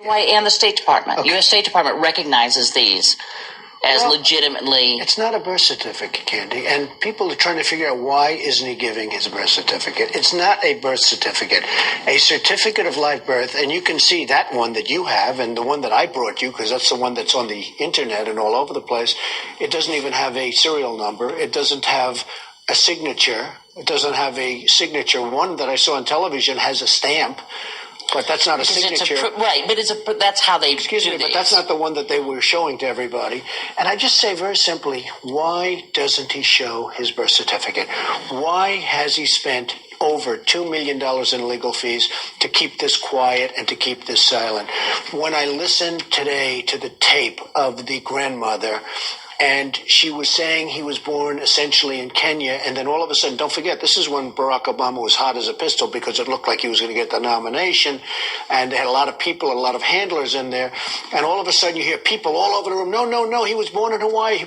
Why, and the State Department. Okay. U.S. State Department recognizes these as legitimately. It's not a birth certificate, Candy, and people are trying to figure out why isn't he giving his birth certificate. It's not a birth certificate. A certificate of live birth, and you can see that one that you have and the one that I brought you, because that's the one that's on the internet and all over the place. It doesn't even have a serial number. It doesn't have a signature. It doesn't have a signature. One that I saw on television has a stamp. But that's not a signature. Right, but that's how they Excuse me, but that's not the one that they were showing to everybody. And I just say very simply, why doesn't he show his birth certificate? Why has he spent over $2 million in legal fees to keep this quiet and to keep this silent? When I listened today to the tape of the grandmother, and she was saying he was born essentially in Kenya, and then all of a sudden, don't forget, this is when Barack Obama was hot as a pistol because it looked like he was going to get the nomination, and they had a lot of people, a lot of handlers in there, and all of a sudden you hear people all over the room, no, he was born in Hawaii,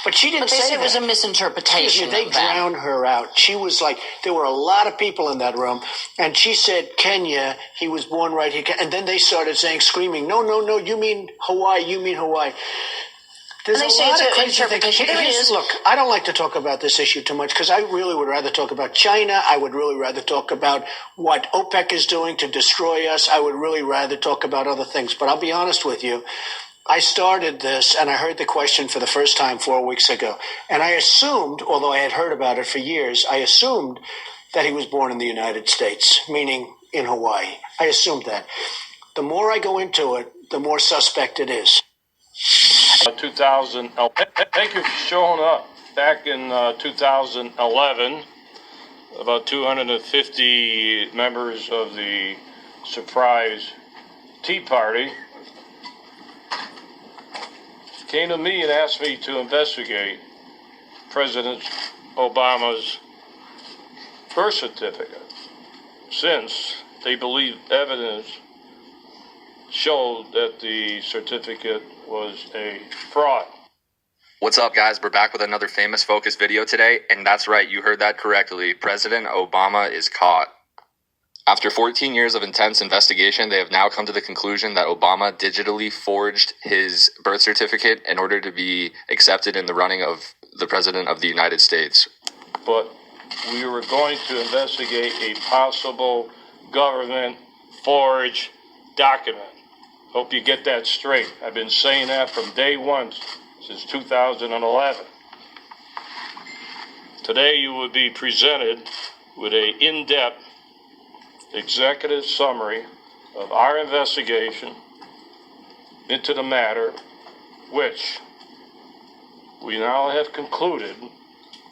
But she didn't say that. It was a misinterpretation. They drowned her out. She was like, there were a lot of people in that room, and she said, Kenya, he was born right here, and then they started screaming, no, you mean Hawaii. There's a lot of crazy things. Look, I don't like to talk about this issue too much because I really would rather talk about China. I would really rather talk about what OPEC is doing to destroy us. I would really rather talk about other things. But I'll be honest with you. I started this and I heard the question for the first time 4 weeks ago. And I assumed, although I had heard about it for years, I assumed that he was born in the United States, meaning in Hawaii. I assumed that. The more I go into it, the more suspect it is. 2000. Thank you for showing up. Back in 2011, about 250 members of the surprise Tea Party came to me and asked me to investigate President Obama's birth certificate, since they believe evidence showed that the certificate was a fraud. What's up, guys? We're back with another Famous Focus video today, and that's right, you heard that correctly. President Obama is caught. After 14 years of intense investigation, they have now come to the conclusion that Obama digitally forged his birth certificate in order to be accepted in the running of the President of the United States. But we were going to investigate a possible government forged document. Hope you get that straight. I've been saying that from day one since 2011. Today you will be presented with an in-depth executive summary of our investigation into the matter, which we now have concluded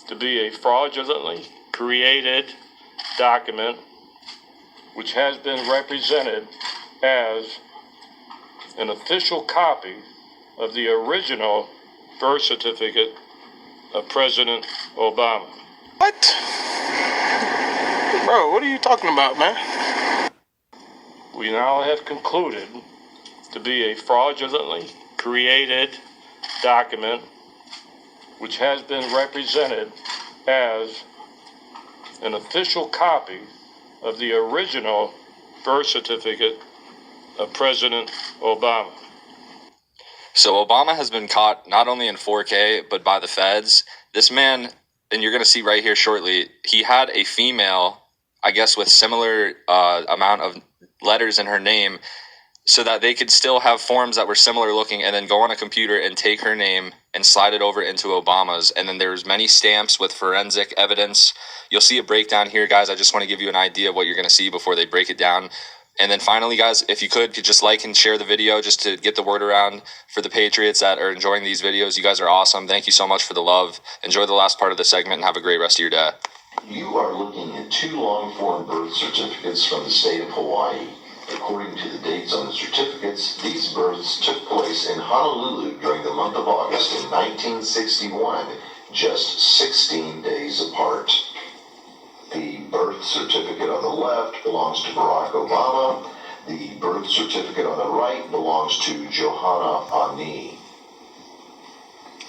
to be a fraudulently created document which has been represented as an official copy of the original birth certificate of President Obama. What? Bro, what are you talking about, man? We now have concluded to be a fraudulently created document which has been represented as an official copy of the original birth certificate of President Obama. So Obama has been caught not only in 4K, but by the feds. This man, and you're going to see right here shortly, he had a female, I guess with similar amount of letters in her name, so that they could still have forms that were similar looking, and then go on a computer and take her name and slide it over into Obama's. And then there's many stamps with forensic evidence. You'll see a breakdown here, guys. I just want to give you an idea of what you're going to see before they break it down. And then finally, guys, if you could just like and share the video just to get the word around for the Patriots that are enjoying these videos. You guys are awesome. Thank you so much for the love. Enjoy the last part of the segment and have a great rest of your day. You are looking at two long-form birth certificates from the state of Hawaii. According to the dates on the certificates, these births took place in Honolulu during the month of August in 1961, just 16 days apart. The birth certificate on the left belongs to Barack Obama. The birth certificate on the right belongs to Johanna Ani.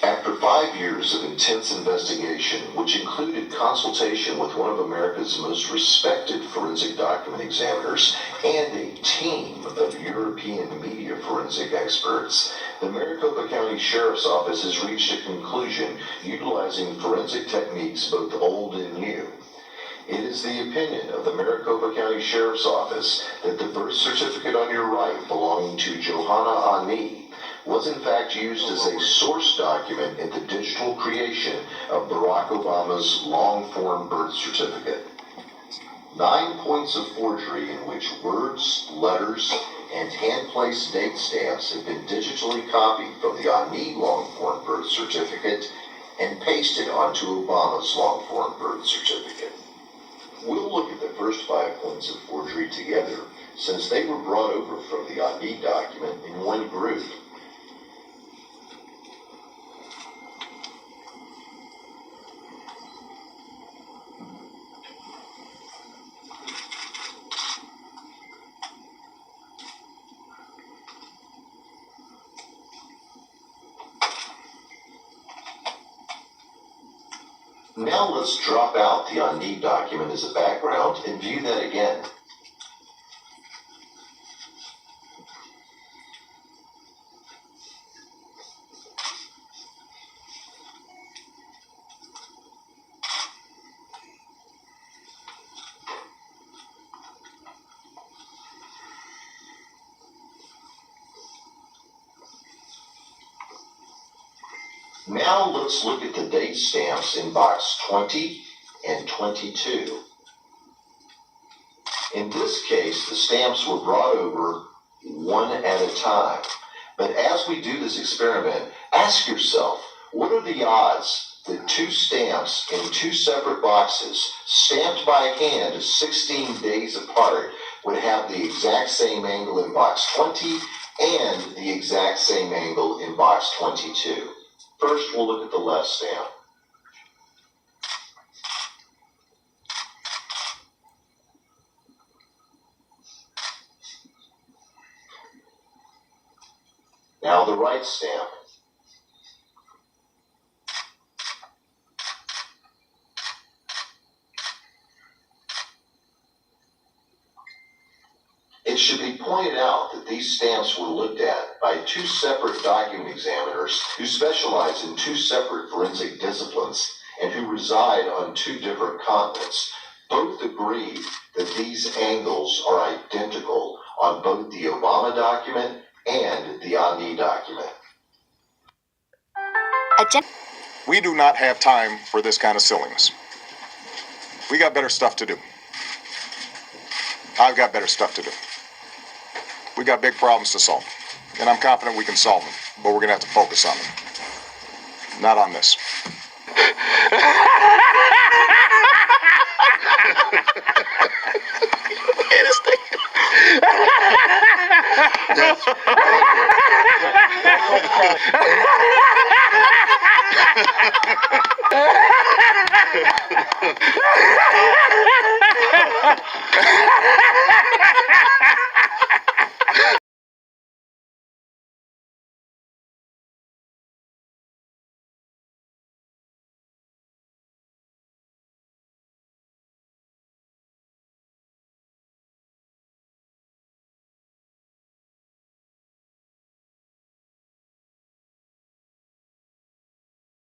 After 5 years of intense investigation, which included consultation with one of America's most respected forensic document examiners and a team of European media forensic experts, the Maricopa County Sheriff's Office has reached a conclusion utilizing forensic techniques both old and new. It is the opinion of the Maricopa County Sheriff's Office that the birth certificate on your right belonging to Johanna Ani was in fact used as a source document in the digital creation of Barack Obama's long-form birth certificate. 9 points of forgery in which words, letters, and hand-placed date stamps have been digitally copied from the Ani long-form birth certificate and pasted onto Obama's long-form birth certificate. We'll look at the first 5 points of forgery together, since they were brought over from the Ani document in one group. Now let's drop out the Ani document as a background and view that again. Now let's look at the date stamps in box 20 and 22. In this case, the stamps were brought over one at a time. But as we do this experiment, ask yourself, what are the odds that 2 stamps in 2 separate boxes, stamped by hand 16 days apart, would have the exact same angle in box 20 and the exact same angle in box 22? First, we'll look at the left stamp. Now the right stamp. It should be pointed out that these stamps were looked at by 2 separate document examiners who specialize in 2 separate forensic disciplines and who reside on 2 different continents. Both agreed that these angles are identical on both the Obama document and the Ani document. We do not have time for this kind of silliness. We got better stuff to do. I've got better stuff to do. We got big problems to solve, and I'm confident we can solve them, but we're going to have to focus on them. Not on this.